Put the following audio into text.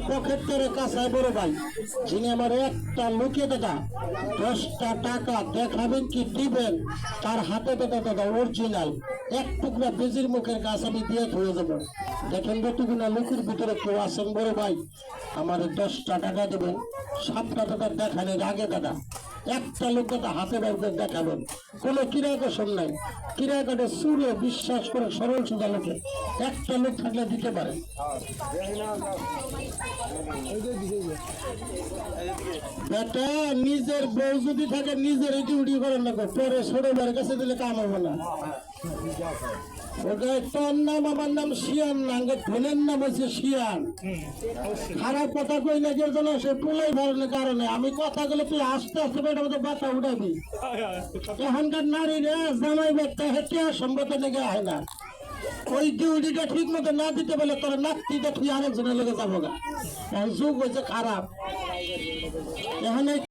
Pocket করে কাছে বড় ভাই যিনি আমার একটা লোকে দাদা 10টা টাকা দেখাবেন কি দিবেন তার হাতে দাদা অরিজিনাল এক টুকরা বেজির মুখের গাছ আমি দিয়ে ধরে যাবো। দেখেন যতগুলো লোকের ভিতরে কেউ আছেন বড় ভাই আমার 10টা টাকা দেবেন 7টা টাকা দেখানোর আগে দাদা একটা লোক দাদা হাতে বাইরে দেখাবেন কোনো কিরাকর্ষণ নাই কিরাকাটে সুরে বিশ্বাস করে সরল সোজা লোকে একটা লোক থাকলে দিতে পারে। বেটা নিজের বউ যদি থাকে নিজের ডিউটি করেন না পরে ছোট ভাইয়ের কাছে দিলে কাম হবে না। তোর নাম আমার নাম শিয়ান না ধনের নাম হচ্ছে শিয়ান। খারাপ কথা কই না কেউ যেন সে পোলাই ভারণের কারণে আমি কথা বলে তুই আস্তে আস্তে বেটার মধ্যে বাচ্চা উঠাবি। এখানকার নারীরা জামাই ব্যক্তি হেঁটে সম্মত লেগে হয় না ওই ডিউটিটা ঠিক মতো না দিতে পারলে তোর নাতিটা তুই আরেকজনের লেগে যাবো না যুগ হয়েছে খারাপ এখানে।